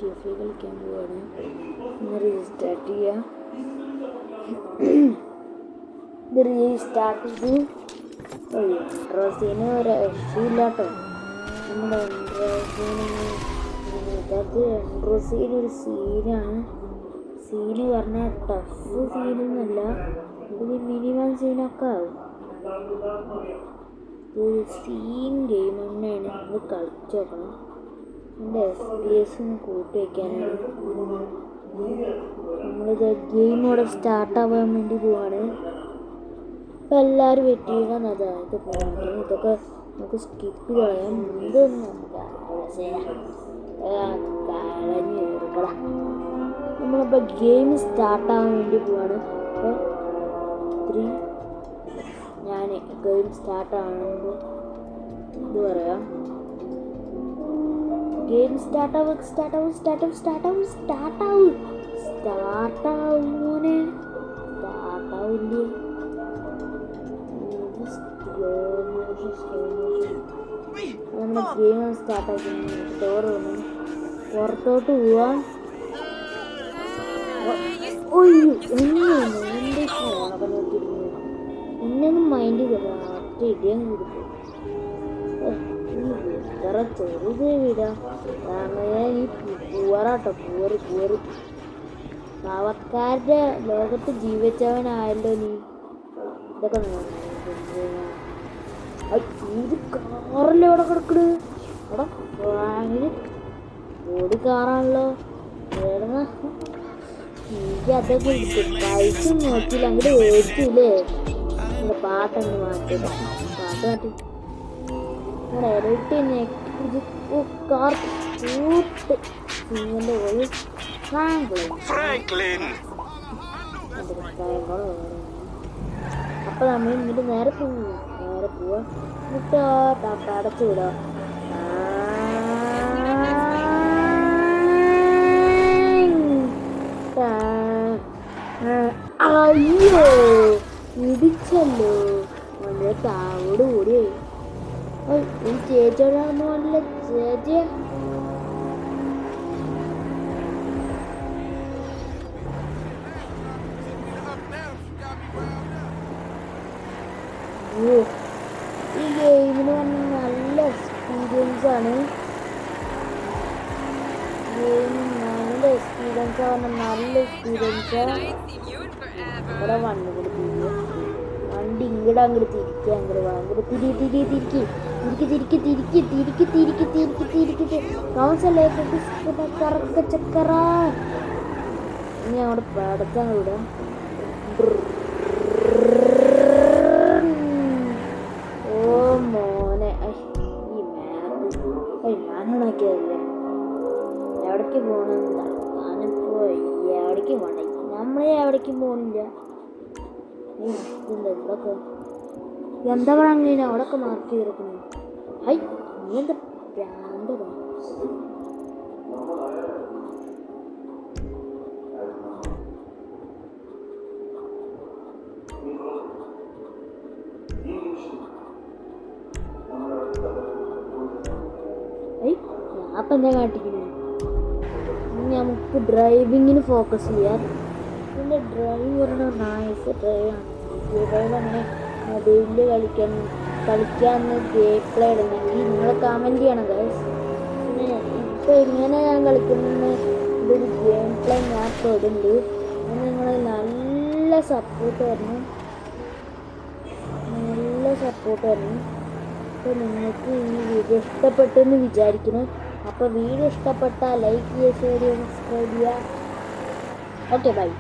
TFA കളിക്കാൻ പോവാണ്. ഒന്ന് റീസ്റ്റാർട്ട് ചെയ്യാം. ഇത് റീസ്റ്റാർട്ട് ചെയ്ത് ഇൻട്രോസീന് ഒരു രക്ഷയില്ല കേട്ടോ. നമ്മുടെ ഇൻട്രോസീന് ഒരു സീനാണ്. സീന് പറഞ്ഞാൽ ടഫ് സീനൊന്നുമല്ല, ഇത് മിനിമം സീനൊക്കെ ആവും. ഒരു സീൻ ഗെയിം തന്നെയാണ്. നമ്മൾ കളിച്ച് നോക്കണം. എൻ്റെ FPS ഒന്ന് കൂട്ടി വയ്ക്കാനാണ്. നമ്മളിത് ഗെയിം ഇവിടെ സ്റ്റാർട്ടാവാൻ വേണ്ടി പോവാണ്. അപ്പം എല്ലാവരും വെയിറ്റ് ചെയ്യണം. അതായത് ഇതൊക്കെ നമുക്ക് സ്കിപ്പ് ചെയ്യാം. ഇതൊന്നും കളഞ്ഞ് കയറുമ്പോഴാ നമ്മളിപ്പോൾ ഗെയിം സ്റ്റാർട്ടാവാൻ വേണ്ടി പോവാണ്. അപ്പോൾ ഞാൻ ഗെയിം സ്റ്റാർട്ടാകുമ്പോൾ ഇത് പറയാം. ഗെയിം സ്റ്റാർട്ടാവും മോനെ. സ്റ്റാർട്ടാവില്ലേ? നമ്മുടെ ഗെയിം സ്റ്റാർട്ടാക്കി സ്റ്റോർ വന്നു. പുറത്തോട്ട് പോവാൻ എൻ്റെ ഫോണൊക്കെ നോക്കിയിരുന്നു. ഇന്നൊന്നും മൈൻഡ് ചെയ്തില്ല. ഒറ്റ ഇടിയും കൊടുക്കും. ഇത്ര ചെറുത് വിടാം. ഈ പൂവറാട്ടോ പൂവറ് പാവക്കാരുടെ ലോകത്ത് ജീവിച്ചവനായല്ലോ നീ. ഇതൊക്കെ ഇത് കാറല്ലേ ഇവിടെ കിടക്കണ്. അവിടെ വാങ്ങിന് ഓടി കാറാണല്ലോ. എനിക്ക് അതൊക്കെ പൈസ നോക്കിയില്ല. അങ്ങോട്ട് മേടിച്ചില്ലേ. പാട്ടങ്ങ് മാറ്റി കാർ കൂട്ട് ഇങ്ങനെ പോയി ഫ്രാങ്ക്ലിൻ. അപ്പൊ നമ്മൾ ഇങ്ങോട്ട് നേരെ പോവാ. എന്നിട്ട് അടച്ചു വിടാം. അയ്യോ ഇടിച്ചല്ലോ. വളരെ താവോട് കൂടിയേ. ഈ ചേച്ചിയോടാകുമ്പോ നല്ല ചേച്ചിയ. ഈ ഗെയിമിന് പറഞ്ഞ നല്ല എക്സ്പീരിയൻസ് ആണ്. ഇവിടെ വണ്ടി കൂടി വണ്ടി ഇങ്ങോട്ട് അങ്ങോട്ട് തിരിക്കുക. അങ്ങോട്ട് തിരിക്ക് കറക്ക ചക്കറ. ഇനി അവിടെ പടച്ചാൽ വിടാം. ഓ മോനെ, ഈ മാപ്പ് ഞാനാണാക്കിയതല്ലേ. എവിടേക്ക് പോകണമെന്നില്ല. ഞാനിപ്പോ എവിടേക്ക് പോകണേ. നമ്മളെ എവിടേക്കും പോകണില്ല. ഇവിടൊക്കെ എന്താ പറയുക, അവിടെയൊക്കെ മാർക്ക് ചെയ്തിരിക്കുന്നു. ഹൈ നീ എന്താ ഭ്രാന്തതാ. ഞാനിപ്പം എന്താ കാട്ടിക്കുന്നത്. നമുക്ക് ഡ്രൈവിങ്ങിന് ഫോക്കസ് ചെയ്യാം. പിന്നെ ഡ്രൈവ് പറഞ്ഞാൽ നൈസ് ഡ്രൈവാണ്. അങ്ങനെ മൊബൈലിൽ കളിക്കാമെന്ന് ഗെയിം പ്ലേ ഇടണമെങ്കിൽ നിങ്ങൾ കമൻറ്റ് ചെയ്യണം ഗൈസ്. പിന്നെ ഇപ്പോൾ ഇങ്ങനെ ഞാൻ കളിക്കുന്ന ഇതൊരു ഗെയിം പ്ലേ ഞാൻ ഇപ്പോൾ ഇടുന്നുണ്ട്. അത് നിങ്ങൾ നല്ല സപ്പോർട്ട് തരണം. അപ്പോൾ നിങ്ങൾക്ക് ഈ വീഡിയോ ഇഷ്ടപ്പെട്ടെന്ന് വിചാരിക്കുന്നു. അപ്പോൾ വീഡിയോ ഇഷ്ടപ്പെട്ടാൽ ലൈക്ക് ചെയ്യുക, ഷെയർ ചെയ്യുക, സബ്സ്ക്രൈബ് ചെയ്യുക. Okay bye.